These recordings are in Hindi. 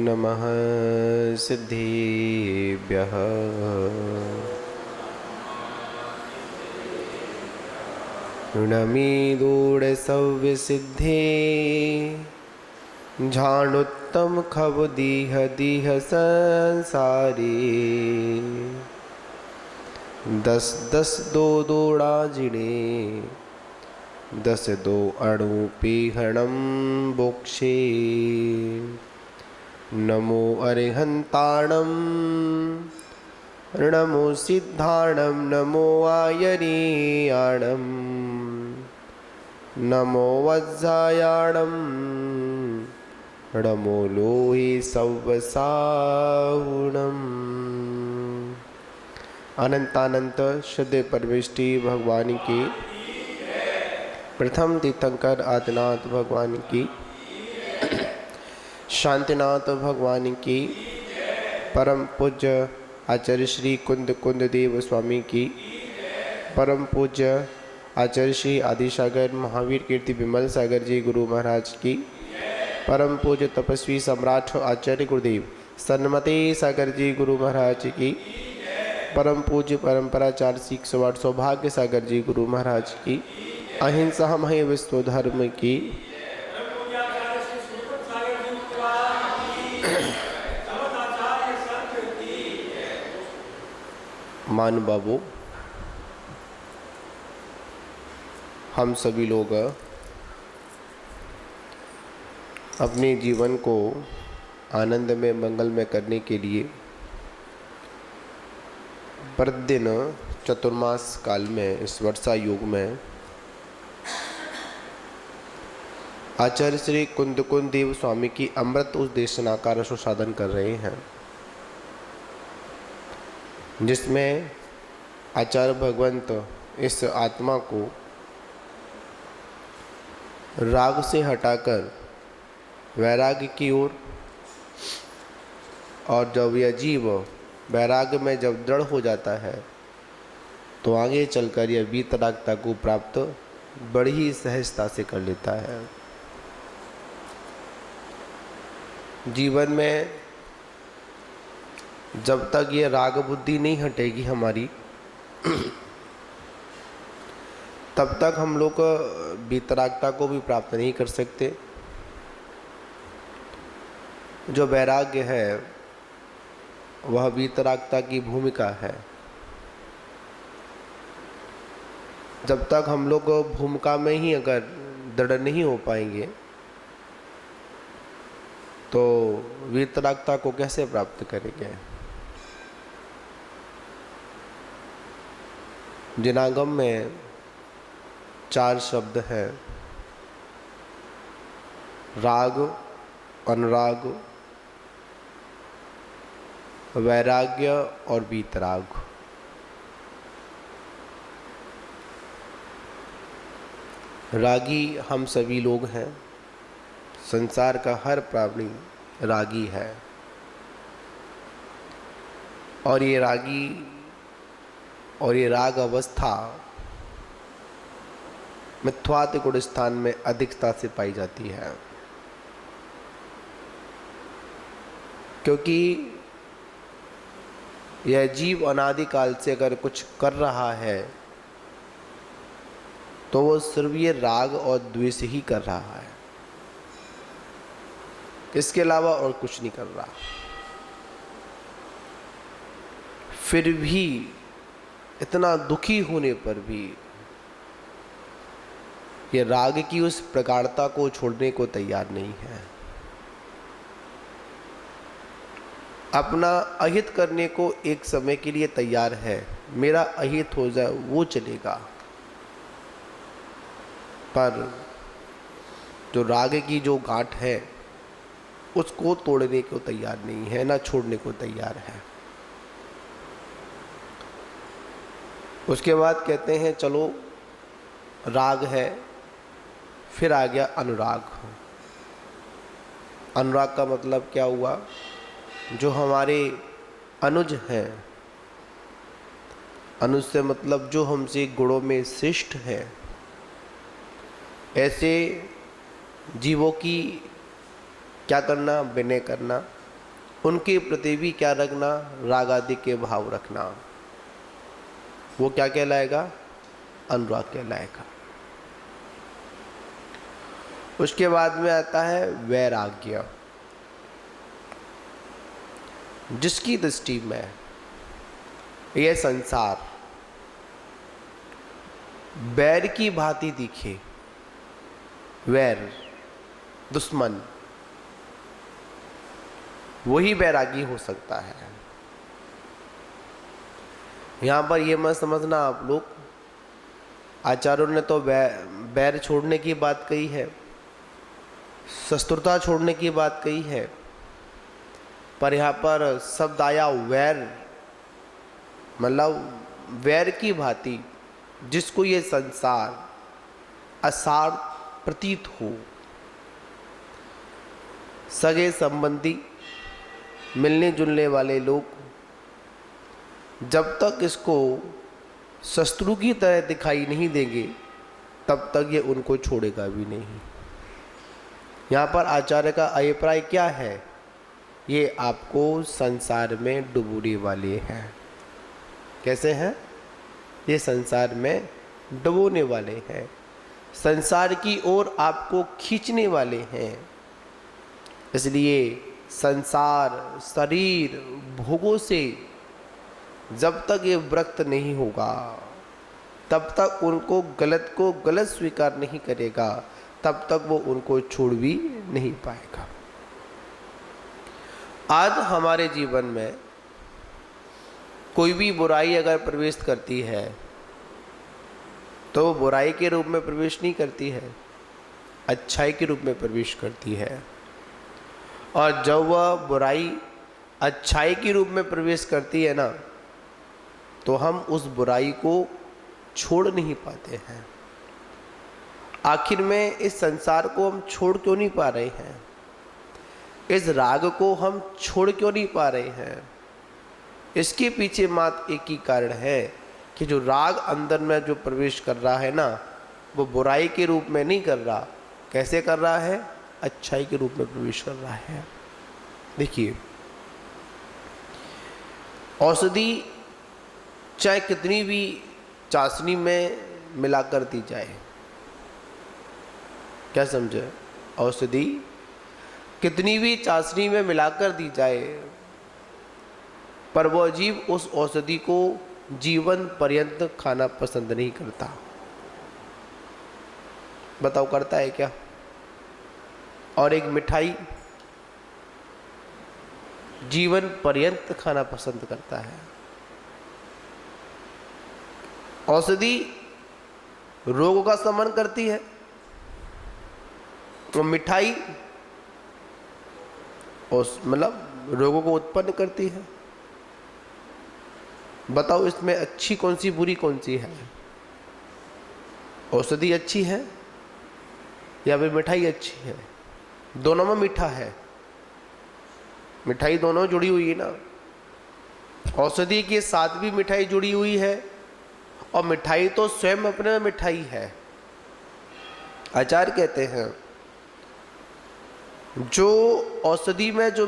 नमः सिद्धेभ्यः। ऋणमीदूढसव्यसिद्धे झाणुत्तम खब दीह दीह संसारी। दस दस दो दोड़ा जिणे दस दो अणु पीहणम बोक्षे। नमो अरिहंताणम नमो सिद्धाणम नमो आयनीयाणम नमो वज्रायाणम नमो लोहि सव्वसाहुणम। अनंतानंत शुद्ध परमेष्टि भगवान की प्रथम तीर्थंकर आदिनाथ भगवान की, शांतिनाथ भगवान की, परम पूज्य आचार्य श्री कुंद कुंद देव स्वामी की, परम पूज्य आचार्य श्री आदिसागर महावीर कीर्ति विमल सागर जी गुरु महाराज की, परम पूज्य तपस्वी सम्राट आचार्य गुरुदेव सन्मति सागर जी गुरु महाराज की, परम पूज्य परंपराचार्य सिख सवार सौभाग्य सागर जी गुरु महाराज की, अहिंसा हम ही विश्व धर्म की, मान बाबू, हम सभी लोग अपने जीवन को आनंद में मंगल में करने के लिए प्रतिदिन चतुर्मास काल में इस वर्षा युग में आचार्य श्री कुंद कुंद देव स्वामी की अमृत उपदेशना का रसोसाधन कर रहे हैं, जिसमें आचार्य भगवंत इस आत्मा को राग से हटाकर वैराग्य की ओर, और जब यह जीव वैराग्य में जब दृढ़ हो जाता है तो आगे चलकर यह वीतरागता को प्राप्त बड़ी ही सहजता से कर लेता है। जीवन में जब तक ये राग बुद्धि नहीं हटेगी हमारी, तब तक हम लोग वीतरागता को भी प्राप्त नहीं कर सकते। जो वैराग्य है वह वीतरागता की भूमिका है। जब तक हम लोग भूमिका में ही अगर दृढ़ नहीं हो पाएंगे तो वीतरागता को कैसे प्राप्त करेंगे। जिनागम में 4 शब्द हैं, राग, अनुराग, वैराग्य और वीतराग। रागी हम सभी लोग हैं, संसार का हर प्राणी रागी है, और ये रागी और ये राग अवस्था मिथ्वात गुण स्थान में अधिकता से पाई जाती है, क्योंकि यह जीव अनादिकाल से अगर कुछ कर रहा है तो वो सिर्फ ये राग और द्वेष ही कर रहा है, इसके अलावा और कुछ नहीं कर रहा। फिर भी इतना दुखी होने पर भी ये राग की उस प्रगाढ़ता को छोड़ने को तैयार नहीं है। अपना अहित करने को एक समय के लिए तैयार है, मेरा अहित हो जाए वो चलेगा, पर जो राग की जो गांठ है उसको तोड़ने को तैयार नहीं है, ना छोड़ने को तैयार है। उसके बाद कहते हैं चलो राग है, फिर आ गया अनुराग। अनुराग का मतलब क्या हुआ, जो हमारे अनुज हैं, अनुज से मतलब जो हमसे गुणों में श्रेष्ठ है, ऐसे जीवों की क्या करना, विनय करना, उनके प्रति भी क्या रखना, राग आदि के भाव रखना। वो क्या कहलाएगा, अनुराग कहलाएगा। उसके बाद में आता है वैराग्य, जिसकी दृष्टि में यह संसार बैर की भांति दिखे, वैर दुश्मन, वही बैरागी हो सकता है। यहां पर यह मत समझना आप लोग, आचार्यों ने तो बैर छोड़ने की बात कही है, शत्रुता छोड़ने की बात कही है, पर यहाँ पर शब्द आया वैर, मतलब वैर की भांति, जिसको ये संसार असार प्रतीत हो। सगे संबंधी, मिलने जुलने वाले लोग जब तक इसको शत्रु की तरह दिखाई नहीं देंगे, तब तक ये उनको छोड़ेगा भी नहीं। यहाँ पर आचार्य का अभिप्राय क्या है, ये आपको संसार में डुबोने वाले हैं। कैसे हैं, ये संसार में डुबोने वाले हैं, संसार की ओर आपको खींचने वाले हैं। इसलिए संसार, शरीर, भोगों से जब तक ये विरक्त नहीं होगा, तब तक उनको गलत को गलत स्वीकार नहीं करेगा, तब तक वो उनको छोड़ भी नहीं पाएगा। आज हमारे जीवन में कोई भी बुराई अगर प्रवेश करती है, तो बुराई के रूप में प्रवेश नहीं करती है, अच्छाई के रूप में प्रवेश करती है। और जब वह बुराई अच्छाई के रूप में प्रवेश करती है ना, तो हम उस बुराई को छोड़ नहीं पाते हैं। आखिर में इस संसार को हम छोड़ क्यों नहीं पा रहे हैं, इस राग को हम छोड़ क्यों नहीं पा रहे हैं? इसके पीछे मात्र एक ही कारण है कि जो राग अंदर में जो प्रवेश कर रहा है ना, वो बुराई के रूप में नहीं कर रहा। कैसे कर रहा है, अच्छाई के रूप में प्रवेश कर रहा है। देखिए, औषधि चाहे कितनी भी चाशनी में मिलाकर दी जाए, क्या समझे, औषधि कितनी भी चाशनी में मिलाकर दी जाए, पर वह जीव उस औषधि को जीवन पर्यंत खाना पसंद नहीं करता। बताओ, करता है क्या? और एक मिठाई जीवन पर्यंत खाना पसंद करता है। औषधि रोगों का शमन करती है, और मिठाई मतलब रोगों को उत्पन्न करती है। बताओ, इसमें अच्छी कौन सी, बुरी कौन सी है? औषधि अच्छी है या फिर मिठाई अच्छी है? दोनों में मीठा है, मिठाई दोनों जुड़ी हुई है ना। औषधि के साथ भी मिठाई जुड़ी हुई है, और मिठाई तो स्वयं अपने में मिठाई है। आचार्य कहते हैं, जो औषधि में जो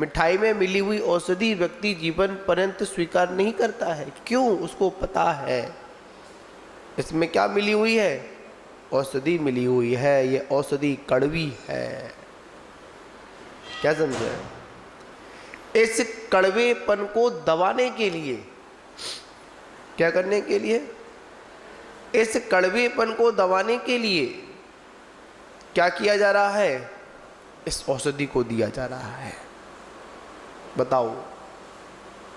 मिठाई में मिली हुई औषधि व्यक्ति जीवन पर्यंत स्वीकार नहीं करता है। क्यों? उसको पता है इसमें क्या मिली हुई है, औषधि मिली हुई है, ये औषधि कड़वी है। क्या समझे? इस कड़वेपन को दबाने के लिए, क्या करने के लिए, इस कड़वेपन को दबाने के लिए क्या किया जा रहा है, इस औषधि को दिया जा रहा है। बताओ,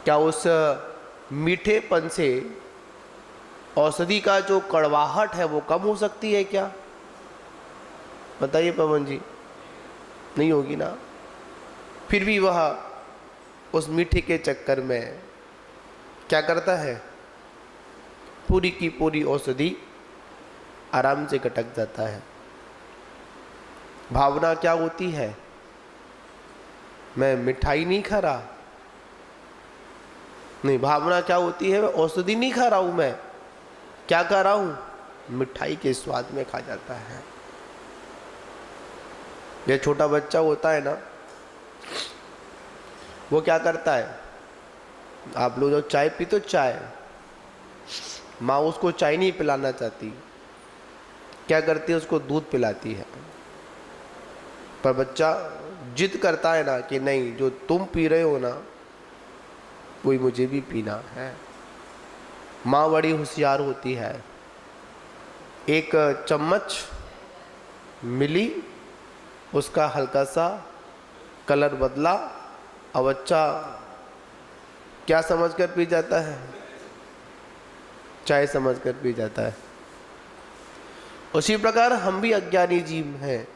क्या उस मीठेपन से औषधि का जो कड़वाहट है वो कम हो सकती है क्या? बताइए पवन जी, नहीं होगी ना। फिर भी वह उस मीठे के चक्कर में क्या करता है, पूरी की पूरी औषधि आराम से गटक जाता है। भावना क्या होती है, मैं मिठाई नहीं खा रहा, नहीं, भावना क्या होती है, मैं औषधि नहीं खा रहा हूं, मैं क्या खा रहा हूं, मिठाई के स्वाद में खा जाता है। ये छोटा बच्चा होता है ना, वो क्या करता है, आप लोग जब चाय पीते हो, चाय, माँ उसको चाय नहीं पिलाना चाहती, क्या करती है, उसको दूध पिलाती है। पर बच्चा जिद करता है ना कि नहीं, जो तुम पी रहे हो ना वही मुझे भी पीना है। माँ बड़ी होशियार होती है, एक चम्मच मिली, उसका हल्का सा कलर बदला और बच्चा क्या समझकर पी जाता है, चाय समझकर पी जाता है। उसी प्रकार हम भी अज्ञानी जीव हैं।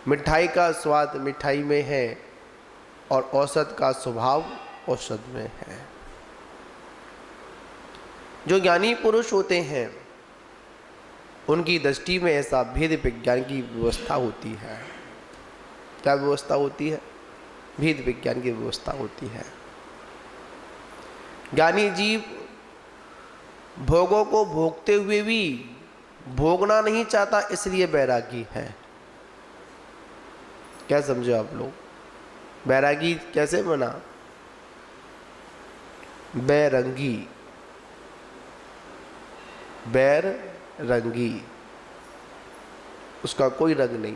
मिठाई का स्वाद मिठाई में है और औषध का स्वभाव औषध में है। जो ज्ञानी पुरुष होते हैं उनकी दृष्टि में ऐसा भेद विज्ञान की व्यवस्था होती है। क्या व्यवस्था होती है? भेद विज्ञान की व्यवस्था होती है। ज्ञानी जीव भोगों को भोगते हुए भी भोगना नहीं चाहता, इसलिए बैरागी है। क्या समझो आप लोग? बैरागी कैसे बना? बैरंगी, बैर रंगी, उसका कोई रंग नहीं।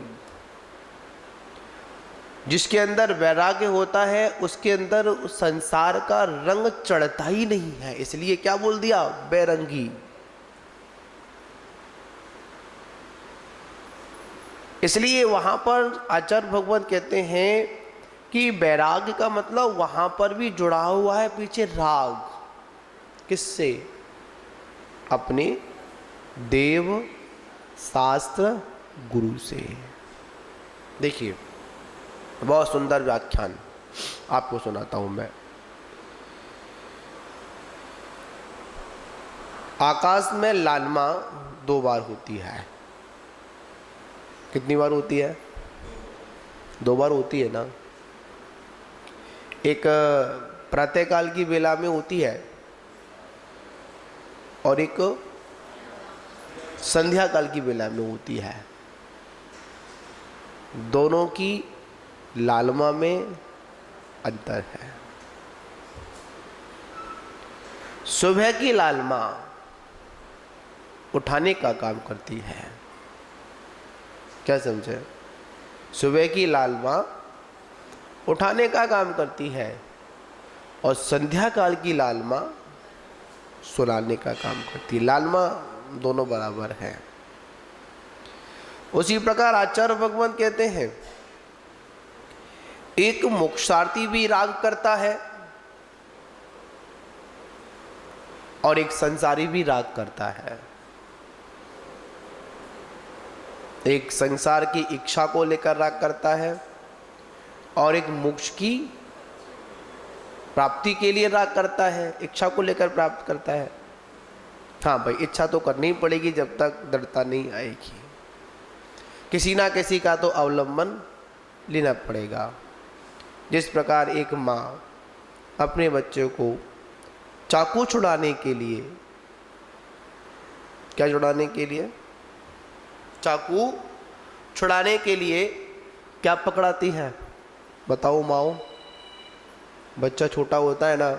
जिसके अंदर वैराग्य होता है उसके अंदर संसार का रंग चढ़ता ही नहीं है, इसलिए क्या बोल दिया? बैरंगी। इसलिए वहां पर आचार्य भगवत कहते हैं कि वैराग्य का मतलब वहां पर भी जुड़ा हुआ है पीछे राग। किससे? अपने देव शास्त्र गुरु से। देखिए बहुत सुंदर व्याख्यान आपको सुनाता हूं मैं। आकाश में लालिमा 2 बार होती है। कितनी बार होती है? 2 बार होती है ना। एक प्रातःकाल की वेला में होती है और एक संध्या काल की वेला में होती है। दोनों की लालिमा में अंतर है। सुबह की लालिमा उठाने का काम करती है। क्या समझे? सुबह की लालिमा उठाने का काम करती है और संध्या काल की लालिमा सुलाने का काम करती है। लालिमा दोनों बराबर है। उसी प्रकार आचार्य भगवान कहते हैं एक मोक्षार्थी भी राग करता है और एक संसारी भी राग करता है। एक संसार की इच्छा को लेकर राग करता है और एक मोक्ष की प्राप्ति के लिए राग करता है, इच्छा को लेकर प्राप्त करता है। हाँ भाई, इच्छा तो करनी ही पड़ेगी जब तक दृढ़ता नहीं आएगी। किसी ना किसी का तो अवलंबन लेना पड़ेगा। जिस प्रकार एक माँ अपने बच्चे को चाकू छुड़ाने के लिए, क्या छुड़ाने के लिए? चाकू छुड़ाने के लिए क्या पकड़ाती है? बताओ माओ। बच्चा छोटा होता है ना,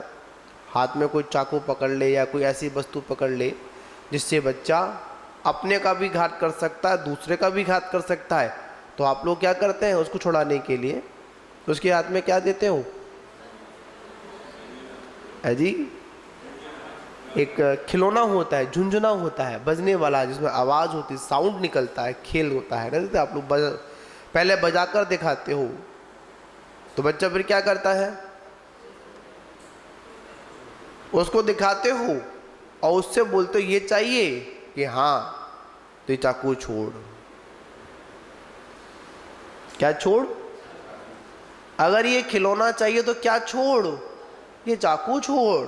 हाथ में कोई चाकू पकड़ ले या कोई ऐसी वस्तु पकड़ ले जिससे बच्चा अपने का भी घात कर सकता है, दूसरे का भी घात कर सकता है, तो आप लोग क्या करते हैं? उसको छुड़ाने के लिए उसके हाथ में क्या देते हो? है जी, एक खिलौना होता है, झुंझुना होता है, बजने वाला, जिसमें आवाज होती है, साउंड निकलता है, खेल होता है ना। आप लोग पहले बजाकर दिखाते हो तो बच्चा फिर क्या करता है? उसको दिखाते हो और उससे बोलते हो ये चाहिए कि हाँ, तो ये चाकू छोड़। क्या छोड़? अगर ये खिलौना चाहिए तो क्या छोड़? ये चाकू छोड़।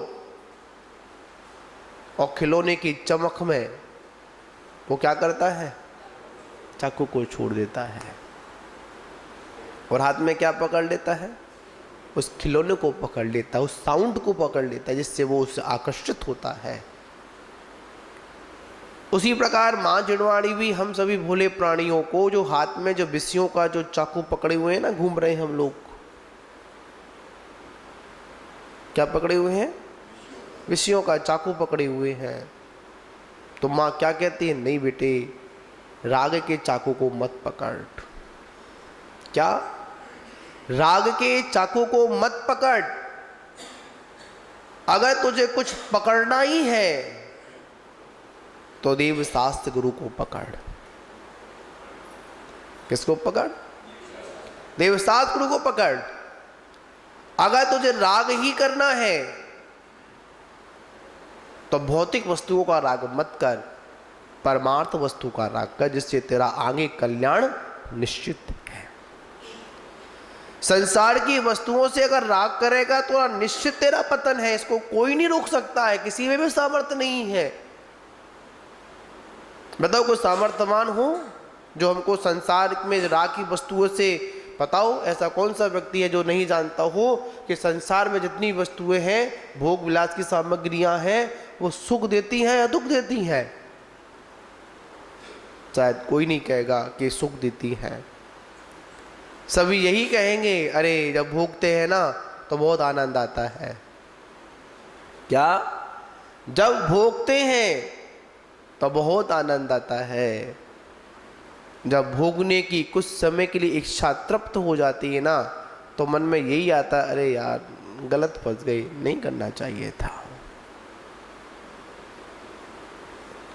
और खिलौने की चमक में वो क्या करता है? चाकू को छोड़ देता है और हाथ में क्या पकड़ लेता है? उस खिलौने को पकड़ लेता है, उस साउंड को पकड़ लेता है जिससे वो उससे आकर्षित होता है। उसी प्रकार माँ जिणवाणी भी हम सभी भोले प्राणियों को, जो हाथ में जो विषयों का जो चाकू पकड़े हुए हैं ना, घूम रहे हैं हम लोग, क्या पकड़े हुए हैं? विषयों का चाकू पकड़े हुए हैं। तो माँ क्या कहती है? नहीं बेटे, राग के चाकू को मत पकड़। क्या? राग के चाकू को मत पकड़। अगर तुझे कुछ पकड़ना ही है तो देव शास्त्र गुरु को पकड़। किसको पकड़? देव शास्त्र गुरु को पकड़। अगर तुझे राग ही करना है तो भौतिक वस्तुओं का राग मत कर, परमार्थ वस्तु का राग कर, जिससे तेरा आगे कल्याण निश्चित है। संसार की वस्तुओं से अगर राग करेगा तो निश्चित तेरा पतन है। इसको कोई नहीं रोक सकता है, किसी में भी सामर्थ्य नहीं है। बताओ कोई सामर्थ्यवान हो जो हमको संसार में राग की वस्तुओं से, बताओ ऐसा कौन सा व्यक्ति है जो नहीं जानता हो कि संसार में जितनी वस्तुएं हैं, भोग विलास की सामग्रियां हैं, वो सुख देती हैं या दुख देती हैं? शायद कोई नहीं कहेगा कि सुख देती हैं। सभी यही कहेंगे, अरे जब भोगते हैं ना तो बहुत आनंद आता है। क्या? जब भोगते हैं तो बहुत आनंद आता है। जब भोगने की कुछ समय के लिए इच्छा तृप्त हो जाती है ना, तो मन में यही आता, अरे यार गलत फंस गई, नहीं करना चाहिए था।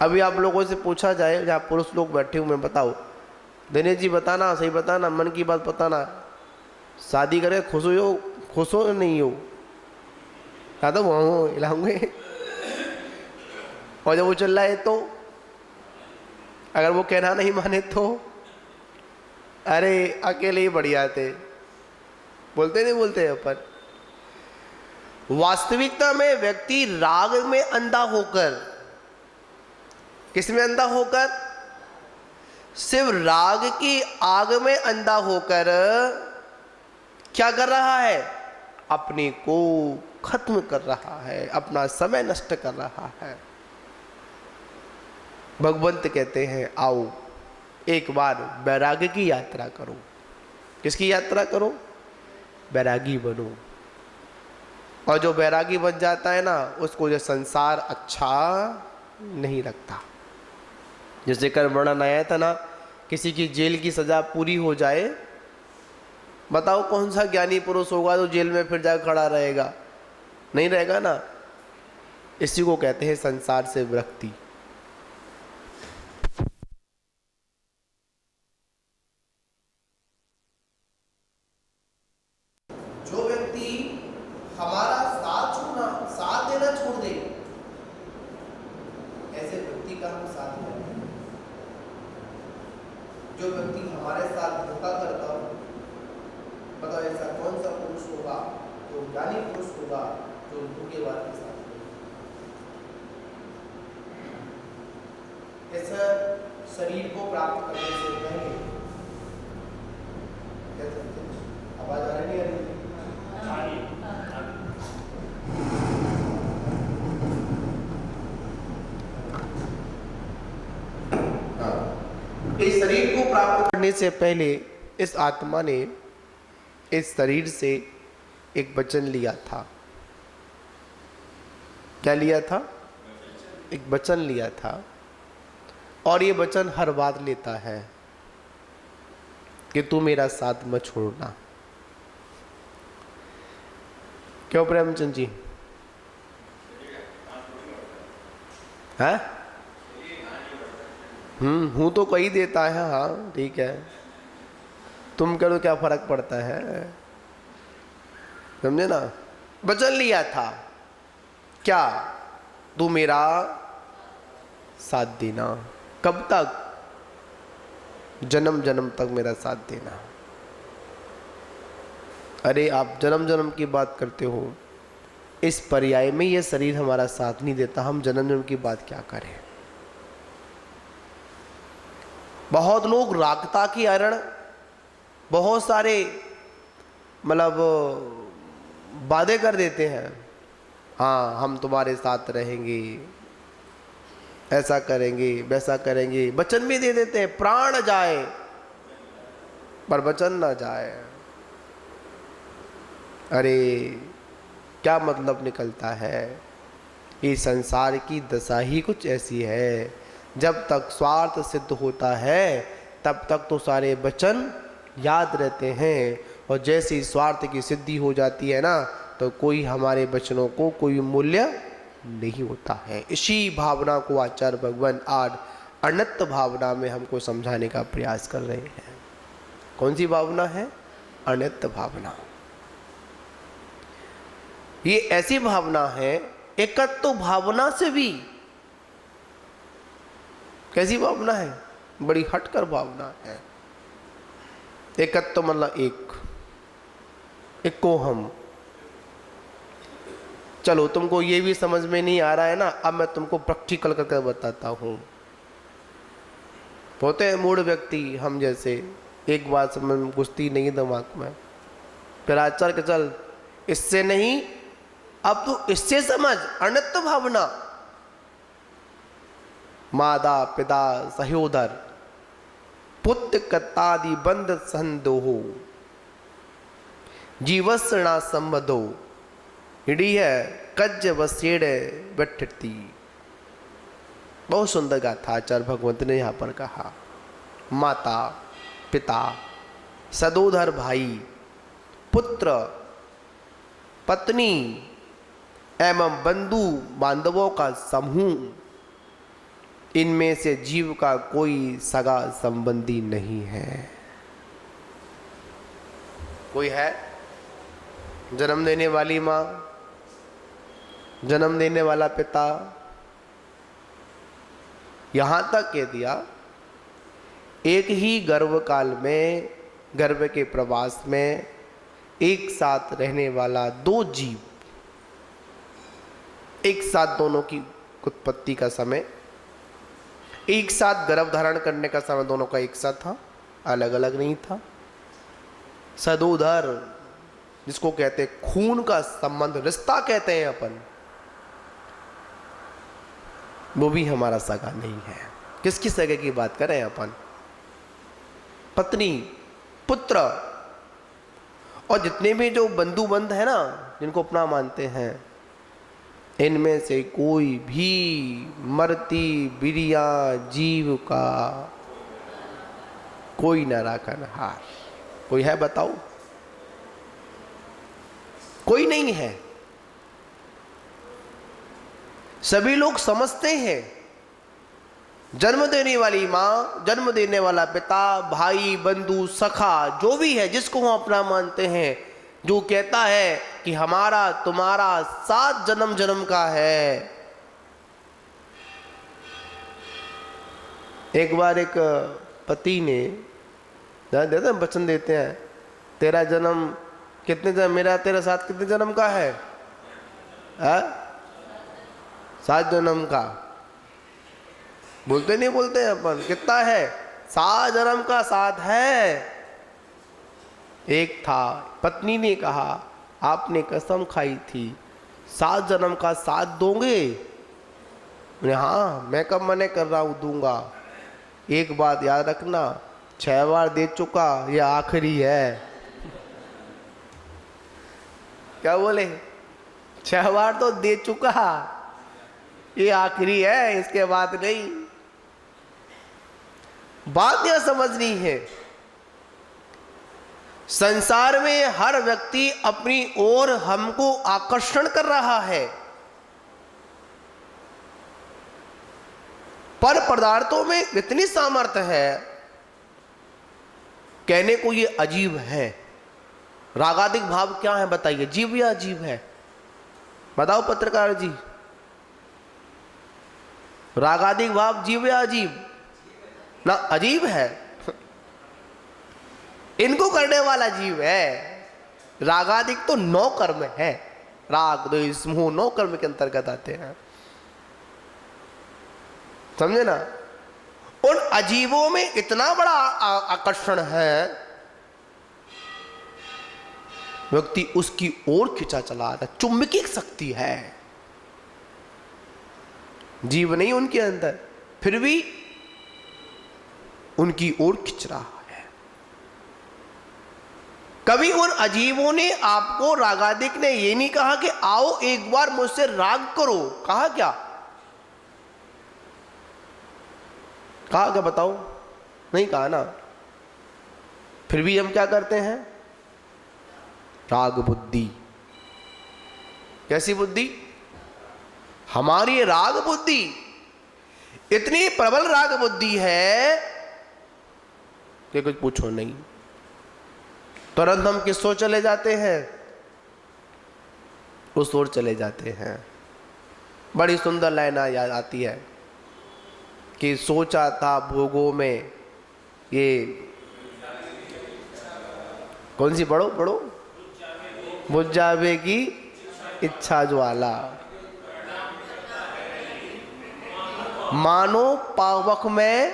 अभी आप लोगों से पूछा जाए, जहाँ पुरुष लोग बैठे हुए, बताओ दिनेश जी बताना, सही बताना, मन की बात बताना, शादी करे खुश हो नहीं हो? क्या तो वो हिलाऊंगे। और जब वो चल रहा है तो अगर वो कहना नहीं माने तो अरे अकेले ही बढ़िया थे, बोलते नहीं बोलते अपन। वास्तविकता में व्यक्ति राग में अंधा होकर, किस में अंधा होकर? सिर्फ राग की आग में अंधा होकर क्या कर रहा है? अपने को खत्म कर रहा है, अपना समय नष्ट कर रहा है। भगवंत कहते हैं आओ एक बार बैरागी की यात्रा करो। किसकी यात्रा करो? बैरागी बनो। और जो बैरागी बन जाता है ना, उसको जो संसार अच्छा नहीं लगता। जैसे कल वर्णन आया था ना, किसी की जेल की सजा पूरी हो जाए, बताओ कौन सा ज्ञानी पुरुष होगा तो जेल में फिर जाकर खड़ा रहेगा? नहीं रहेगा ना। इसी को कहते हैं संसार से विरक्ति। जो व्यक्ति हमारा साथ देना छोड़ दे, ऐसे व्यक्ति का हम साथ दें। जो व्यक्ति हमारे साथ धोखा करता हो, बताओ ऐसा कौन सा पुरुष होगा जो ज्ञानी पुरुष होगा जो धोखेबाज के साथ? ऐसा शरीर को प्राप्त करने से पहले, आवाज आ रही है? इस शरीर को प्राप्त करने से पहले इस आत्मा ने इस शरीर से एक वचन लिया था। क्या लिया था? एक वचन लिया था। और ये वचन हर बात लेता है कि तू मेरा साथ मत छोड़ना। क्यों प्रेमचंद जी? है? हूं तो कही देता है। हाँ ठीक है, तुम करो क्या फर्क पड़ता है, समझे ना। वचन लिया था क्या? तू मेरा साथ देना। कब तक? जन्म जन्म तक मेरा साथ देना। अरे आप जन्म जन्म की बात करते हो, इस पर्याय में ये शरीर हमारा साथ नहीं देता, हम जन्म जन्म की बात क्या करें। बहुत लोग रागता की कारण बहुत सारे मतलब वादे कर देते हैं, हाँ हम तुम्हारे साथ रहेंगे, ऐसा करेंगे वैसा करेंगे, वचन भी दे देते हैं, प्राण जाए पर वचन ना जाए। अरे क्या मतलब निकलता है? ये संसार की दशा ही कुछ ऐसी है, जब तक स्वार्थ सिद्ध होता है तब तक तो सारे वचन याद रहते हैं, और जैसे ही स्वार्थ की सिद्धि हो जाती है ना, तो कोई हमारे वचनों को कोई मूल्य नहीं होता है। इसी भावना को आचार्य भगवान आज अनंत भावना में हमको समझाने का प्रयास कर रहे हैं। कौन सी भावना है? अनंत भावना। ये ऐसी भावना है, एकत्व भावना से भी कैसी भावना है? बड़ी हटकर भावना है। एकत्व मतलब एक को हम। चलो तुमको ये भी समझ में नहीं आ रहा है ना, अब मैं तुमको प्रैक्टिकल करके बताता हूं। होते हैं मूढ़ व्यक्ति हम जैसे, एक बात समझ में घुसती नहीं दिमाग में, फिर आचार्य के चल इससे नहीं, अब तू इससे समझ। अनंत भावना, माता पिता सहोदर पुत्र कतादि बंध संदोहो जीवसणा संबधो हिड़ी है कज्ज बसेड़े बैठती। बहुत सुंदर गाथा आचार्य भगवंत ने यहाँ पर कहा। माता पिता सदोधर भाई पुत्र पत्नी एवं बंधु बांधवों का समूह, इनमें से जीव का कोई सगा संबंधी नहीं है। कोई है? जन्म देने वाली माँ, जन्म देने वाला पिता, यहां तक कह दिया एक ही गर्भ काल में, गर्भ के प्रवास में एक साथ रहने वाला दो जीव, एक साथ दोनों की उत्पत्ति का समय, एक साथ गर्भ धारण करने का समय दोनों का एक साथ था, अलग अलग नहीं था। सदोधर जिसको कहते हैं खून का संबंध, रिश्ता कहते हैं अपन, वो भी हमारा सगा नहीं है। किसकी सगे की बात करें अपन? पत्नी पुत्र, और जितने भी जो बंधु बंध है ना, जिनको अपना मानते हैं, इनमें से कोई भी मरती बिरिया जीव का कोई न राखनहार। कोई है बताओ? कोई नहीं है। सभी लोग समझते हैं जन्म देने वाली माँ, जन्म देने वाला पिता, भाई बंधु सखा जो भी है, जिसको हम अपना मानते हैं, जो कहता है कि हमारा तुम्हारा सात जन्म जन्म का है। एक बार एक पति ने देते वचन देते हैं, तेरा जन्म कितने जन्म, मेरा तेरा साथ कितने जन्म का है? 7 जन्म का। बोलते नहीं बोलते हैं अपन, कितना है? 7 जन्म का साथ है। एक था, पत्नी ने कहा आपने कसम खाई थी 7 जन्म का साथ दोगे? हाँ, मैं कब मने कर रहा हूं, दूंगा। एक बात याद रखना, 6 बार दे चुका, ये आखिरी है। क्या बोले? 6 बार तो दे चुका, ये आखिरी है, इसके बाद नहीं। बात यह समझनी है, संसार में हर व्यक्ति अपनी ओर हमको आकर्षण कर रहा है, पर पदार्थों में इतनी सामर्थ्य है, कहने को ये अजीब है। रागादिक भाव क्या है बताइए? जीव या अजीब है? बताओ पत्रकार जी, रागादिक भाव जीव या अजीब? ना, अजीब है। इनको करने वाला जीव है। रागादिक तो 9 कर्म है, राग द्वेष मोह 9 कर्म के अंतर्गत आते हैं, समझे ना? उन अजीबों में इतना बड़ा आकर्षण है, व्यक्ति उसकी ओर खिंचा चला आता, चुंबकीय शक्ति है। जीव नहीं उनके अंदर, फिर भी उनकी ओर खिंच रहा है। कभी उन अजीबों ने आपको, रागादिक ने ये नहीं कहा कि आओ एक बार मुझसे राग करो। कहा क्या? कहा क्या बताओ? नहीं कहा ना। फिर भी हम क्या करते हैं? राग बुद्धि। कैसी बुद्धि? हमारी राग बुद्धि इतनी प्रबल राग बुद्धि है कि कुछ पूछो नहीं। तुरंत हम किस ओर चले जाते हैं? उस ओर चले जाते हैं। बड़ी सुंदर लाइन याद आती है कि सोचा था भोगों में, ये कौन सी पढ़ो पढ़ो, बुझ जावे की इच्छा ज्वाला, मानो पावक में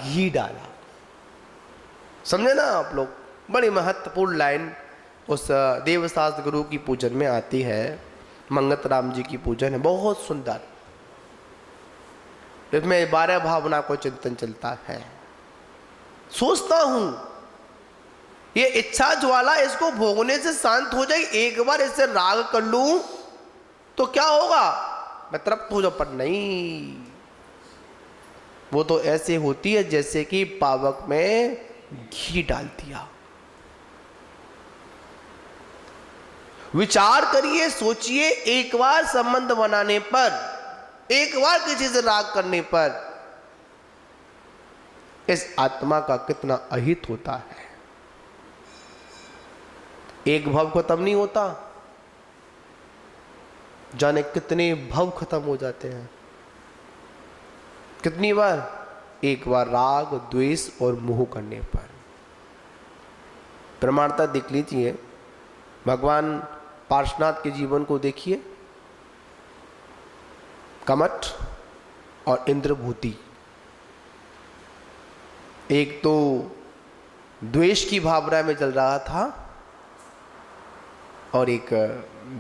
घी डाला। समझे ना आप लोग? बड़ी महत्वपूर्ण लाइन उस देवशास्त्र गुरु की पूजन में आती है। मंगत राम जी की पूजन है, बहुत सुंदर। इसमें 12 भावना को चिंतन चलता है। सोचता हूं ये इच्छा ज्वाला इसको भोगने से शांत हो जाए, एक बार इससे राग कर लूं तो क्या होगा? मैं तृप्त हो जाऊं। पर नहीं, वो तो ऐसे होती है जैसे कि पावक में घी डाल दिया। विचार करिए, सोचिए, एक बार संबंध बनाने पर, एक बार किसी से राग करने पर इस आत्मा का कितना अहित होता है। एक भव खत्म नहीं होता, जाने कितने भव खत्म हो जाते हैं। कितनी बार? एक बार राग, द्वेष और मोह करने पर। प्रमाणता देख लीजिए, भगवान पार्श्वनाथ के जीवन को देखिए। कमठ और इंद्रभूति, एक तो द्वेष की भावना में चल रहा था और एक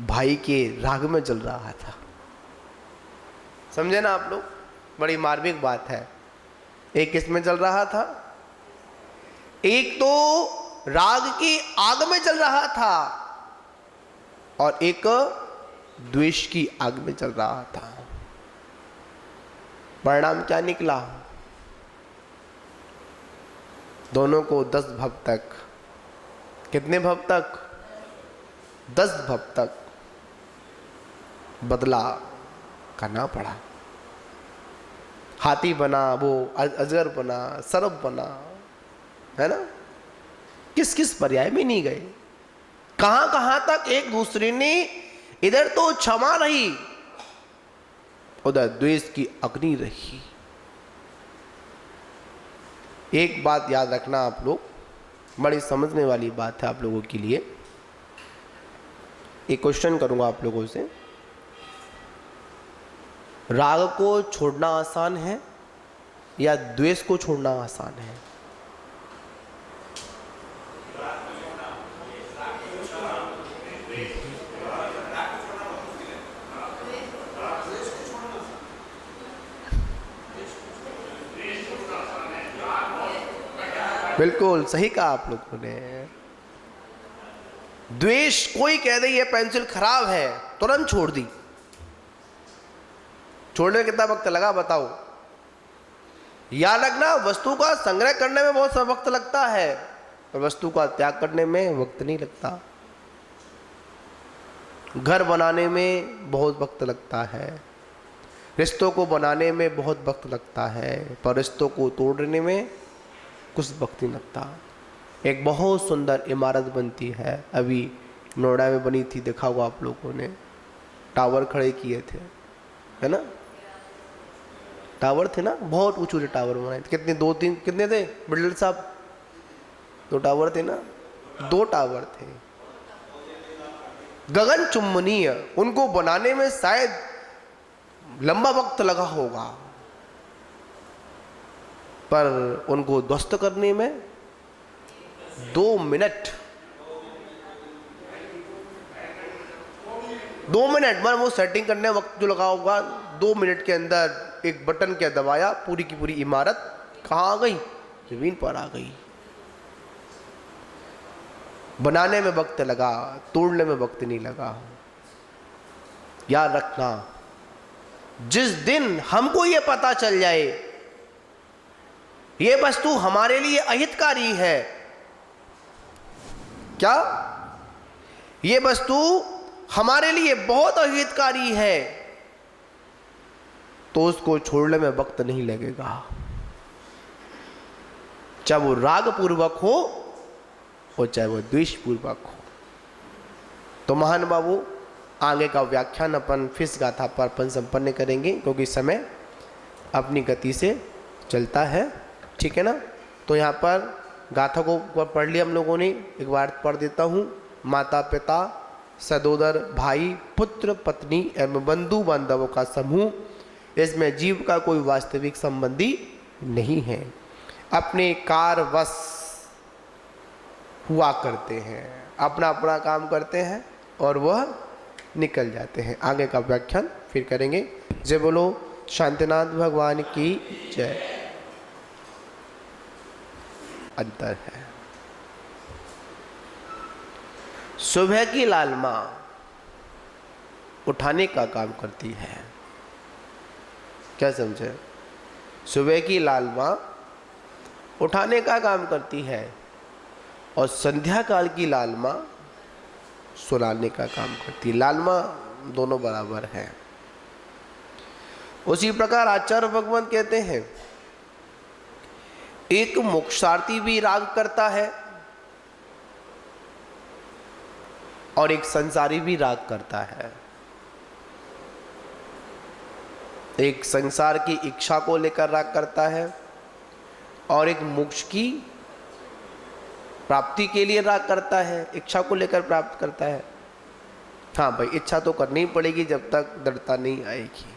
भाई के राग में चल रहा था। समझे ना आप लोग? बड़ी मार्मिक बात है। एक किसमें चल रहा था? एक तो राग की आग में चल रहा था और एक द्वेष की आग में चल रहा था। परिणाम क्या निकला? दोनों को 10 भव तक, कितने भव तक? 10 भव तक बदला करना पड़ा। हाथी बना, वो अजगर बना, सर्प बना, है ना? किस किस पर्याय में नहीं गए? कहां कहां तक एक दूसरे ने, इधर तो क्षमा रही, उधर द्वेष की अग्नि रही। एक बात याद रखना आप लोग, बड़ी समझने वाली बात है आप लोगों के लिए। एक क्वेश्चन करूंगा आप लोगों से, राग को छोड़ना आसान है या द्वेष को छोड़ना आसान है? बिल्कुल सही कहा आप लोगों ने। द्वेष, कोई कह दे ये पेंसिल खराब है, तुरंत छोड़ दी। छोड़ने में कितना वक्त लगा बताओ? याद रखना, वस्तु का संग्रह करने में बहुत वक्त लगता है और वस्तु का त्याग करने में वक्त नहीं लगता। घर बनाने में बहुत वक्त लगता है, रिश्तों को बनाने में बहुत वक्त लगता है, पर रिश्तों को तोड़ने में कुछ वक्त नहीं लगता। एक बहुत सुंदर इमारत बनती है, अभी नोएडा में बनी थी, देखा होगा आप लोगों ने। टावर खड़े किए थे, है ना? टावर थे ना, बहुत ऊंचे ऊंचे टावर बनाए थे। कितने? 2-3 कितने थे बिल्डर साहब? 2 टावर थे ना? 2 टावर थे, गगन चुंबनीय। उनको बनाने में शायद लंबा वक्त लगा होगा, पर उनको ध्वस्त करने में 2 मिनट, 2 मिनट मतलब वो सेटिंग करने में वक्त जो लगा होगा, 2 मिनट के अंदर एक बटन क्या दबाया, पूरी की पूरी इमारत कहाँ आ गई? जमीन पर आ गई। बनाने में वक्त लगा, तोड़ने में वक्त नहीं लगा। याद रखना, जिस दिन हमको ये पता चल जाए ये वस्तु हमारे लिए अहितकारी है, क्या ये वस्तु हमारे लिए बहुत अहितकारी है, तो उसको छोड़ने में वक्त नहीं लगेगा, चाहे वो राग पूर्वक हो और चाहे वो द्वेष पूर्वक हो। तो महान बाबू, आगे का व्याख्यान अपन फिस गाथा पर अपन संपन्न करेंगे, क्योंकि समय अपनी गति से चलता है, ठीक है ना। तो यहाँ पर गाथा को पढ़ लिया हम लोगों ने, एक बार पढ़ देता हूँ। माता पिता सदोदर भाई पुत्र पत्नी एवं बंधु बांधवों का समूह, इसमें जीव का कोई वास्तविक संबंधी नहीं है, अपने कारवश हुआ करते हैं, अपना अपना काम करते हैं और वह निकल जाते हैं। आगे का व्याख्यान फिर करेंगे। जय बोलो शांतिनाथ भगवान की जय। अंतर है। सुबह की लालमा उठाने का काम करती है, क्या समझे? सुबह की लालमा उठाने का काम करती है और संध्या काल की लालमा सुलाने का काम करती है। लालमा दोनों बराबर है। उसी प्रकार आचार्य भगवान कहते हैं, एक मोक्षार्थी भी राग करता है और एक संसारी भी राग करता है। एक संसार की इच्छा को लेकर राग करता है और एक मोक्ष की प्राप्ति के लिए राग करता है, इच्छा को लेकर प्राप्त करता है। हाँ भाई, इच्छा तो करनी ही पड़ेगी जब तक दृढ़ता नहीं आएगी,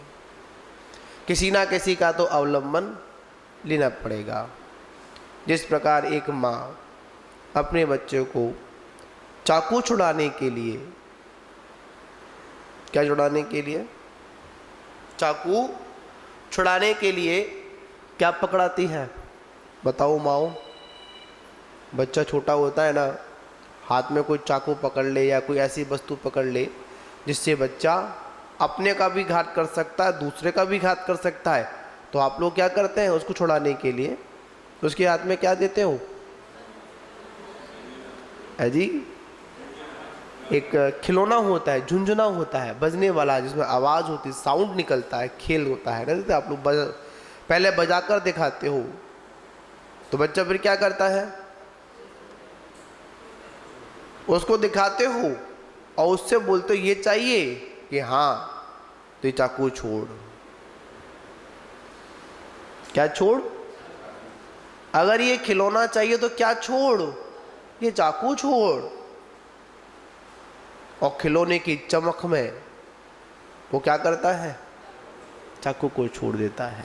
किसी ना किसी का तो अवलंबन लेना पड़ेगा। जिस प्रकार एक माँ अपने बच्चे को चाकू छुड़ाने के लिए, क्या छुड़ाने के लिए? चाकू छुड़ाने के लिए क्या पकड़ाती है? बताओ माओ। बच्चा छोटा होता है ना, हाथ में कोई चाकू पकड़ ले या कोई ऐसी वस्तु पकड़ ले जिससे बच्चा अपने का भी घात कर सकता है, दूसरे का भी घात कर सकता है, तो आप लोग क्या करते हैं? उसको छुड़ाने के लिए उसके हाथ में क्या देते हो? है जी, एक खिलौना होता है, झुंझुना होता है, बजने वाला, जिसमें आवाज़ होती है, साउंड निकलता है, खेल होता है ना। आप लोग पहले बजाकर दिखाते हो तो बच्चा फिर क्या करता है? उसको दिखाते हो और उससे बोलते हो ये चाहिए कि हाँ, तो ये चाकू छोड़। क्या छोड़? अगर ये खिलौना चाहिए तो क्या छोड़? ये चाकू छोड़। और खिलौने की चमक में वो क्या करता है? चाकू को छोड़ देता है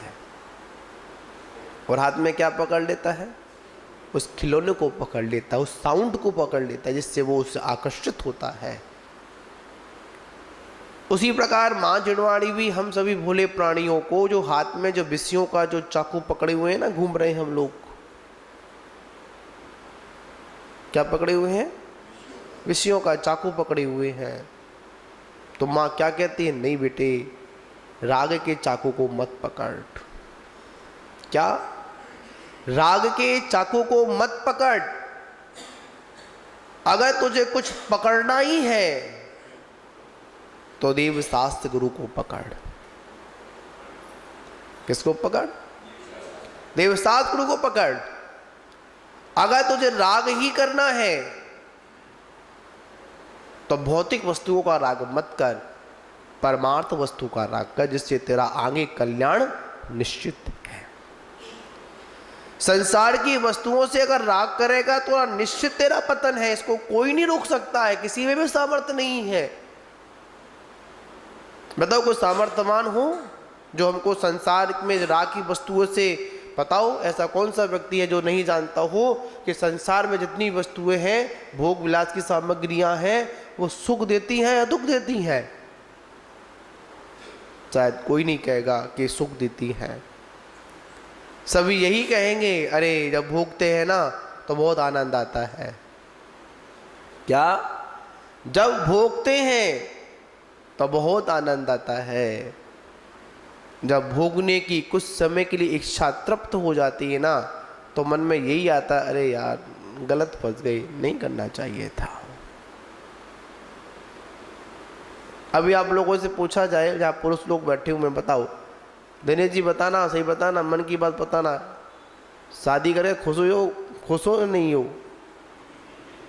और हाथ में क्या पकड़ लेता है? उस खिलौने को पकड़ लेता है, उस साउंड को पकड़ लेता है, जिससे वो उससे आकर्षित होता है। उसी प्रकार माँ जिनवाड़ी भी हम सभी भोले प्राणियों को, जो हाथ में जो विषयों का जो चाकू पकड़े हुए हैं ना, घूम रहे हैं हम लोग, क्या पकड़े हुए हैं? विषयों का चाकू पकड़े हुए हैं। तो माँ क्या कहती है? नहीं बेटे, राग के चाकू को मत पकड़। क्या? राग के चाकू को मत पकड़। अगर तुझे कुछ पकड़ना ही है तो देव शास्त्र गुरु को पकड़। किसको पकड़? देव शास्त्र गुरु को पकड़। अगर तुझे राग ही करना है तो भौतिक वस्तुओं का राग मत कर, परमार्थ वस्तु का राग कर, जिससे तेरा आगे कल्याण निश्चित है। संसार की वस्तुओं से अगर राग करेगा तो निश्चित तेरा पतन है, इसको कोई नहीं रोक सकता है, किसी में भी सामर्थ्य नहीं है। बताओ कोई सामर्थ्यवान हो जो हमको संसार में राग की वस्तुओं से, बताओ ऐसा कौन सा व्यक्ति है जो नहीं जानता हो कि संसार में जितनी वस्तुएं हैं, भोग विलास की सामग्रियां हैं, वो सुख देती हैं या दुख देती हैं? शायद कोई नहीं कहेगा कि सुख देती हैं। सभी यही कहेंगे, अरे जब भोगते हैं ना तो बहुत आनंद आता है। क्या? जब भोगते हैं तो बहुत आनंद आता है, जब भोगने की कुछ समय के लिए इच्छा तृप्त हो जाती है ना, तो मन में यही आता, अरे यार गलत फंस गई, नहीं करना चाहिए था। अभी आप लोगों से पूछा जाए, जहाँ पुरुष लोग बैठे हुए, बताओ दिनेश जी, बताना, सही बताना, मन की बात बताना, शादी करे खुश हो या नहीं हो?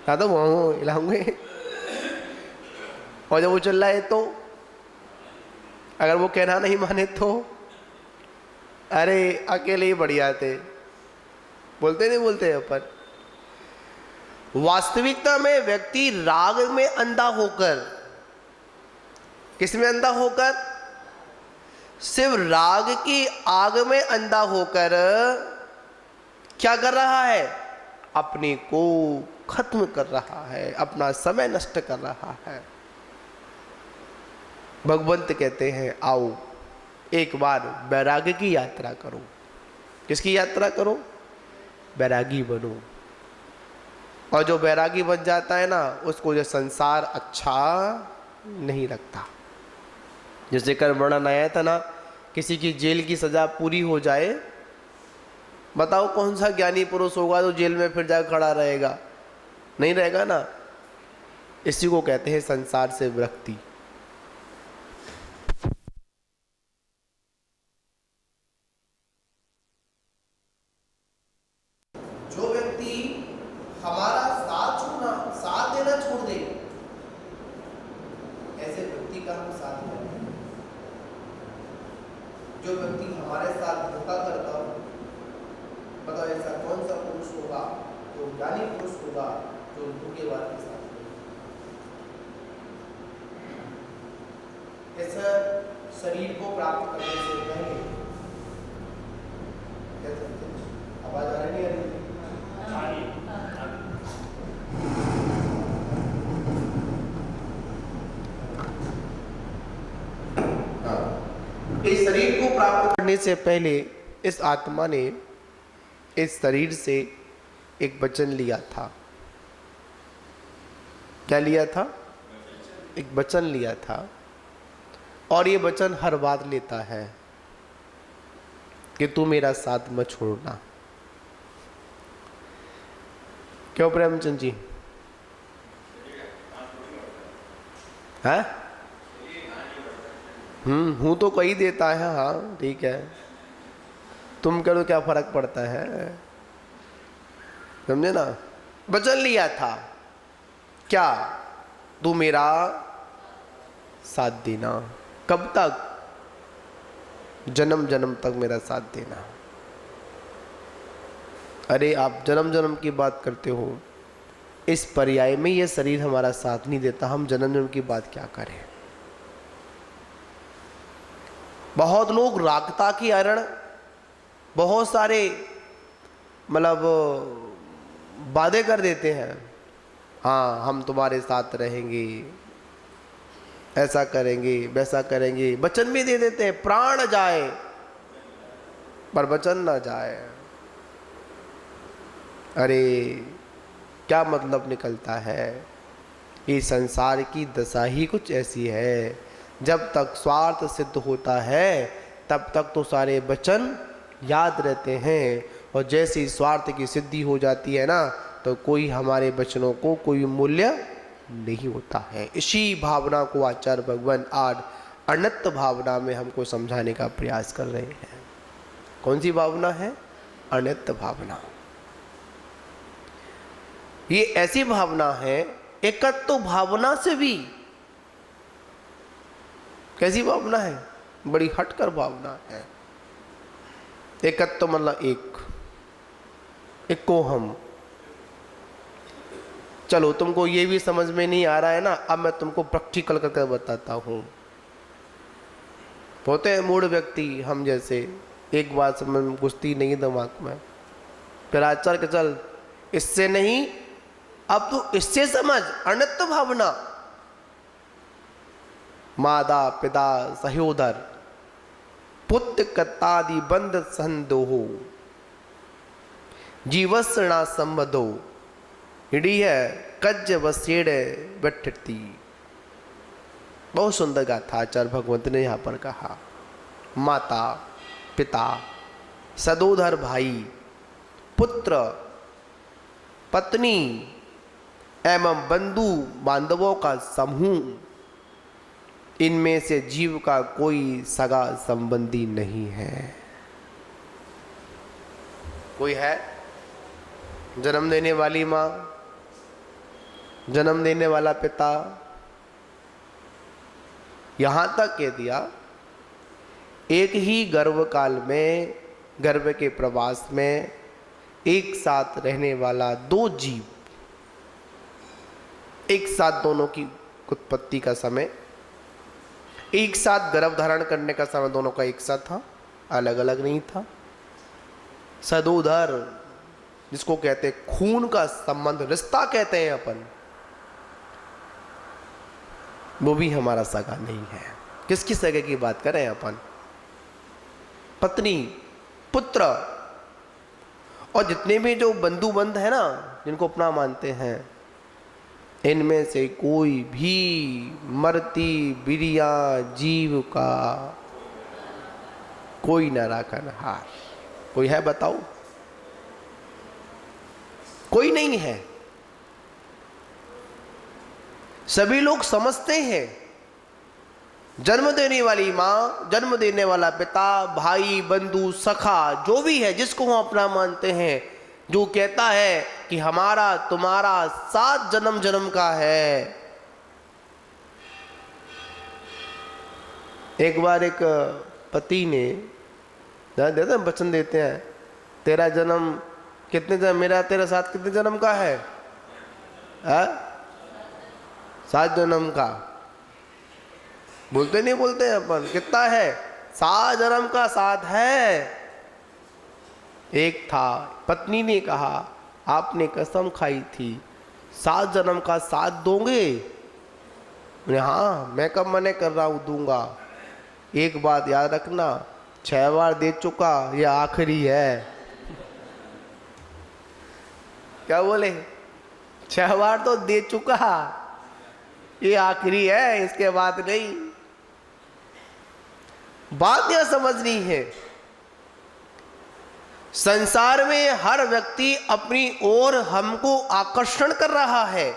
क्या तो वो हिलाऊंगे। और जब वो चल रहा है तो, अगर वो कहना नहीं माने तो, अरे अकेले ही बढ़िया थे, बोलते नहीं बोलते अपन। वास्तविकता में व्यक्ति राग में अंधा होकर, किस में अंधा होकर? सिर्फ राग की आग में अंधा होकर क्या कर रहा है? अपने को खत्म कर रहा है, अपना समय नष्ट कर रहा है। भगवंत कहते हैं आओ एक बार वैराग्य की यात्रा करो। किसकी यात्रा करो? वैरागी बनो। और जो वैरागी बन जाता है ना, उसको जो संसार अच्छा नहीं लगता। जैसे कल वर्णन आया था ना, किसी की जेल की सजा पूरी हो जाए, बताओ कौन सा ज्ञानी पुरुष होगा तो जेल में फिर जाकर खड़ा रहेगा? नहीं रहेगा ना। इसी को कहते हैं संसार से विरक्ति। जो व्यक्ति हमारा साथ देना छोड़ दे, ऐसे व्यक्ति का हम साथ दें। जो व्यक्ति हमारे साथ धोखा करता हो, बताओ ऐसा कौन सा पुरुष होगा जो ज्ञानी पुरुष होगा जो धोखेबाज के साथ? ऐसा शरीर को प्राप्त करने से पहले, आवाज आ रही है? इस शरीर को प्राप्त करने से पहले इस आत्मा ने इस शरीर से एक वचन लिया था। क्या लिया था? एक वचन लिया था। और ये वचन हर बात लेता है कि तू मेरा साथ मत छोड़ना। क्यों प्रेमचंद जी? है? हूं तो कही देता है। हाँ ठीक है, तुम करो क्या फर्क पड़ता है, समझे ना। वचन लिया था क्या? तू मेरा साथ देना। कब तक? जन्म जन्म तक मेरा साथ देना। अरे आप जन्म जन्म की बात करते हो, इस पर्याय में ये शरीर हमारा साथ नहीं देता, हम जन्म जन्म की बात क्या करें। बहुत लोग रागता की कारण बहुत सारे मतलब वादे कर देते हैं, हाँ हम तुम्हारे साथ रहेंगे, ऐसा करेंगे वैसा करेंगे, वचन भी दे देते हैं, प्राण जाए पर वचन ना जाए। अरे क्या मतलब निकलता है? ये संसार की दशा ही कुछ ऐसी है, जब तक स्वार्थ सिद्ध होता है तब तक तो सारे वचन याद रहते हैं, और जैसे ही स्वार्थ की सिद्धि हो जाती है ना, तो कोई हमारे वचनों को कोई मूल्य नहीं होता है। इसी भावना को आचार्य भगवान आज अनंत भावना में हमको समझाने का प्रयास कर रहे हैं। कौन सी भावना है? अनंत भावना। ये ऐसी भावना है, एकत्व भावना से भी कैसी भावना है? बड़ी हटकर भावना है। एकत्व मतलब एक को हम। चलो तुमको ये भी समझ में नहीं आ रहा है ना, अब मैं तुमको प्रैक्टिकल करके बताता हूं। होते हैं मूढ़ व्यक्ति हम जैसे, एक बात समझ में घुसती नहीं दिमाग में, फिर आचार्य के चल इससे नहीं, अब तू इससे समझ। अनंत भावना, माता पिता सहोदर पुत्र कतादि बंध संदोहो जीवस्रणा संबधो हिड़ी है कज बसेड़े बैठती। बहुत सुंदर गाथा आचार्य भगवंत ने यहाँ पर कहा। माता पिता सदोधर भाई पुत्र पत्नी एवं बंधु बांधवों का समूह, इनमें से जीव का कोई सगा संबंधी नहीं है। कोई है? जन्म देने वाली माँ, जन्म देने वाला पिता, यहां तक कह दिया एक ही गर्भ काल में, गर्भ के प्रवास में एक साथ रहने वाला दो जीव, एक साथ दोनों की उत्पत्ति का समय, एक साथ गर्भ धारण करने का समय दोनों का एक साथ था, अलग अलग नहीं था। सदोदर जिसको कहते हैं खून का संबंध, रिश्ता कहते हैं अपन, वो भी हमारा सगा नहीं है। किसकी सगे की बात करें अपन? पत्नी पुत्र और जितने भी जो बंधु बंध है ना, जिनको अपना मानते हैं, इनमें से कोई भी मरती बिरिया जीव का कोई न राखनहार। कोई है बताओ? कोई नहीं है। सभी लोग समझते हैं जन्म देने वाली माँ, जन्म देने वाला पिता, भाई बंधु सखा जो भी है, जिसको हम अपना मानते हैं, जो कहता है कि हमारा तुम्हारा 7 जन्म जन्म का है। एक बार एक पति ने देते वचन देते हैं, तेरा जन्म कितने जन्म, मेरा तेरा 7 कितने जन्म का है? 7 जन्म का। बोलते नहीं बोलते हैं अपन, कितना है? 7 जन्म का 7 है। एक था, पत्नी ने कहा आपने कसम खाई थी 7 जन्म का 7 दोगे? हाँ, मैं कब मने कर रहा हूं, दूंगा। एक बात याद रखना, 6 बार दे चुका, ये आखिरी है। क्या बोले? 6 बार तो दे चुका, ये आखिरी है, इसके बाद नहीं। बात यह समझनी है, संसार में हर व्यक्ति अपनी ओर हमको आकर्षण कर रहा है,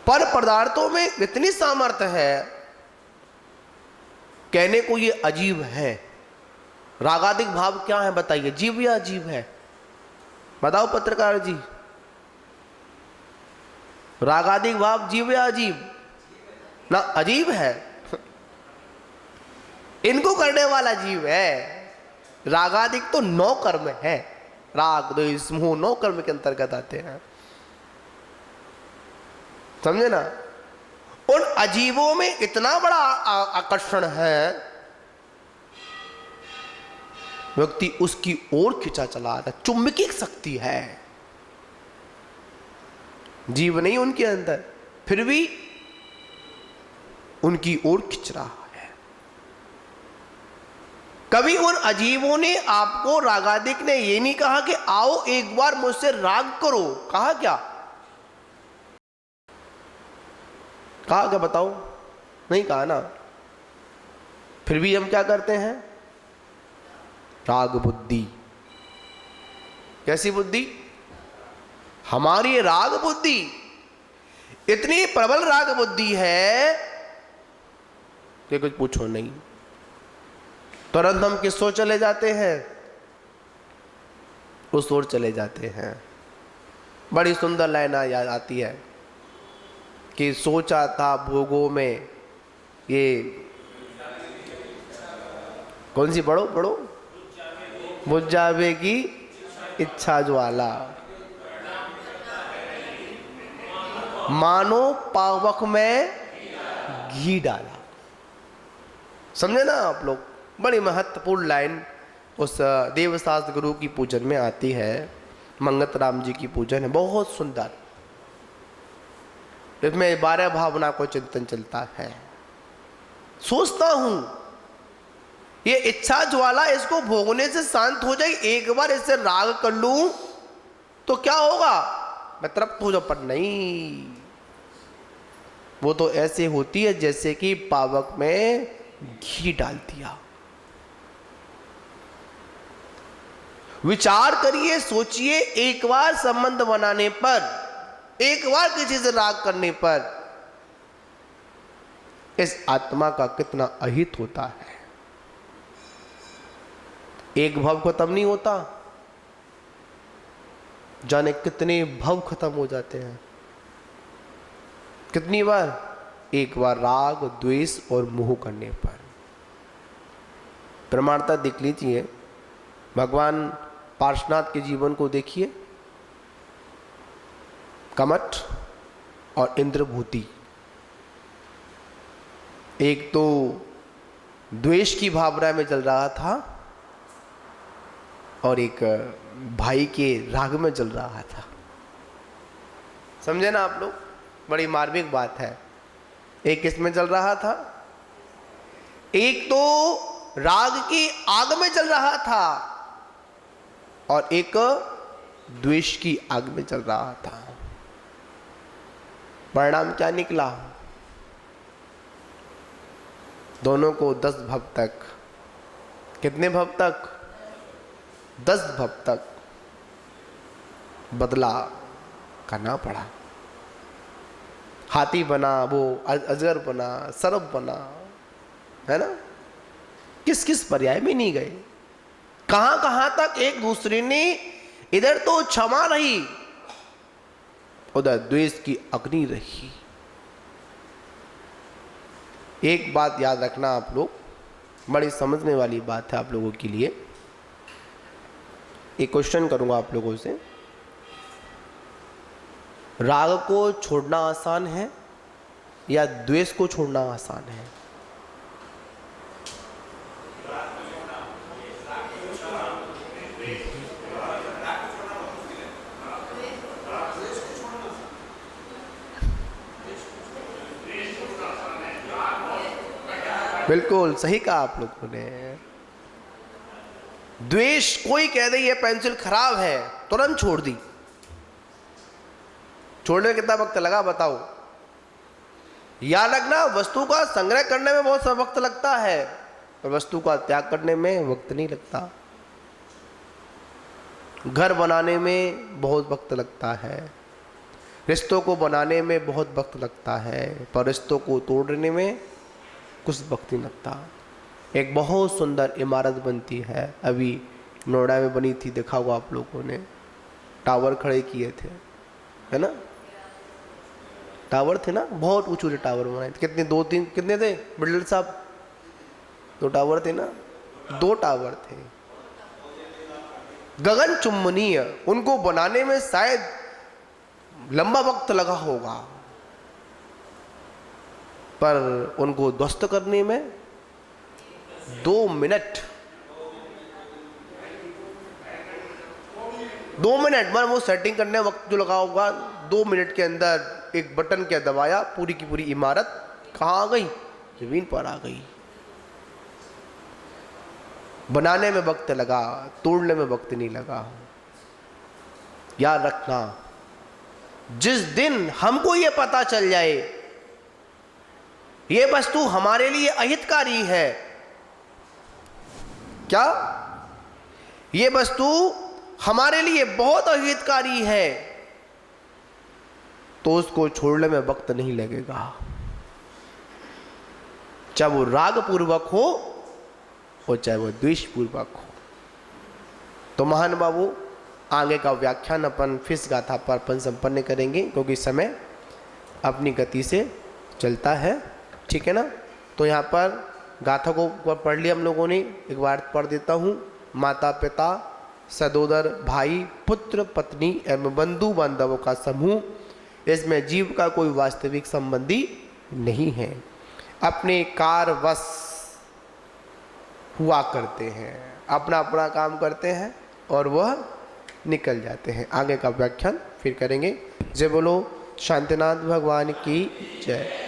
पर पदार्थों में इतनी सामर्थ्य है, कहने को ये अजीब है। रागादिक भाव क्या है बताइए? जीव या अजीब है? बताओ पत्रकार जी, रागादिक भाव जीव या अजीब? ना, अजीब है। इनको करने वाला जीव है। रागादिक तो 9 कर्म है, राग द्वेष मोह 9 कर्म के अंतर्गत आते हैं, समझे ना। उन अजीबों में इतना बड़ा आकर्षण है, व्यक्ति उसकी ओर खिंचा चला आता है, चुंबकीय शक्ति है। जीव नहीं उनके अंदर, फिर भी उनकी ओर खिंच रहा है। कभी उन अजीबों ने आपको, रागादिक ने ये नहीं कहा कि आओ एक बार मुझसे राग करो। कहा क्या? कहा क्या बताओ? नहीं कहा ना। फिर भी हम क्या करते हैं? राग बुद्धि। कैसी बुद्धि? हमारी राग बुद्धि इतनी प्रबल राग बुद्धि है कि कुछ पूछो नहीं। तुरंत हम किस ओर चले जाते हैं? उस ओर चले जाते हैं। बड़ी सुंदर लाइन याद आती है कि सोचा था भोगों में, ये कौन सी पढ़ो पढ़ो, बुझ जावे की इच्छा ज्वाला, मानो पावक में घी डाला। समझे ना आप लोग? बड़ी महत्वपूर्ण लाइन उस देवशास्त्र गुरु की पूजन में आती है। मंगत राम जी की पूजन है, बहुत सुंदर। इसमें 12 भावना को चिंतन चलता है। सोचता हूं ये इच्छा ज्वाला इसको भोगने से शांत हो जाए, एक बार इससे राग कर लूं तो क्या होगा, मैं तृप्त हो जाऊं। पर नहीं, वो तो ऐसे होती है जैसे कि पावक में घी डाल दिया। विचार करिए, सोचिए, एक बार संबंध बनाने पर, एक बार किसी से राग करने पर इस आत्मा का कितना अहित होता है। एक भव खत्म नहीं होता, जाने कितने भव खत्म हो जाते हैं। कितनी बार, एक बार राग द्वेष और मोह करने पर। प्रमाणता देख लीजिए, भगवान पार्श्वनाथ के जीवन को देखिए। कमठ और इंद्रभूति, एक तो द्वेष की भावना में चल रहा था और एक भाई के राग में चल रहा था। समझे ना आप लोग, बड़ी मार्मिक बात है। एक किसमें चल रहा था, एक तो राग की आग में चल रहा था और एक द्वेष की आग में चल रहा था। परिणाम क्या निकला, दोनों को 10 भव तक, कितने भव तक, 10 भव तक बदला करना पड़ा। हाथी बना, वो अजगर बना, सर्प बना, है ना। किस किस पर्याय में नहीं गए, कहां कहां तक एक दूसरे ने, इधर तो क्षमा रही, उधर द्वेष की अग्नि रही। एक बात याद रखना आप लोग, बड़ी समझने वाली बात है आप लोगों के लिए। एक क्वेश्चन करूंगा आप लोगों से, राग को छोड़ना आसान है या द्वेष को छोड़ना आसान है? बिल्कुल सही कहा आप लोगों ने। द्वेष, कोई कह दे ये पेंसिल खराब है, तुरंत छोड़ दी। छोड़ने में कितना वक्त लगा बताओ? याद रखना, वस्तु का संग्रह करने में बहुत वक्त लगता है और वस्तु का त्याग करने में वक्त नहीं लगता। घर बनाने में बहुत वक्त लगता है, रिश्तों को बनाने में बहुत वक्त लगता है, पर रिश्तों को तोड़ने में कुछ वक्त नहीं लगता। एक बहुत सुंदर इमारत बनती है, अभी नोएडा में बनी थी, देखा होगा आप लोगों ने, टावर खड़े किए थे, है ना। टावर थे ना, बहुत ऊंचे ऊंचे टावर बनाए थे। कितने, 2-3 कितने थे बिल्डर साहब? 2 टावर थे ना, 2 टावर थे, गगन चुंबनीय। उनको बनाने में शायद लंबा वक्त लगा होगा, पर उनको ध्वस्त करने में 2 मिनट, 2 मिनट मतलब वो सेटिंग करने में वक्त जो लगा होगा, 2 मिनट के अंदर एक बटन क्या दबाया, पूरी की पूरी इमारत कहाँ आ गई, जमीन पर आ गई। बनाने में वक्त लगा, तोड़ने में वक्त नहीं लगा। याद रखना, जिस दिन हमको ये पता चल जाए ये वस्तु हमारे लिए अहितकारी है, क्या ये वस्तु हमारे लिए बहुत अहितकारी है, तो उसको छोड़ने में वक्त नहीं लगेगा, चाहे वो राग पूर्वक हो और चाहे वो द्वेष पूर्वक हो। तो महान बाबू, आगे का व्याख्यान अपन फिर गाथा पर अपन संपन्न करेंगे, क्योंकि समय अपनी गति से चलता है, ठीक है ना। तो यहाँ पर गाथा को पढ़ लिया हम लोगों ने, एक बार पढ़ देता हूँ। माता पिता, सदोदर, भाई, पुत्र, पत्नी एवं बंधु बांधवों का समूह, इसमें जीव का कोई वास्तविक संबंधी नहीं है, अपने कारवश हुआ करते हैं, अपना अपना काम करते हैं और वह निकल जाते हैं। आगे का व्याख्यान फिर करेंगे। जय बोलो शांतिनाथ भगवान की जय।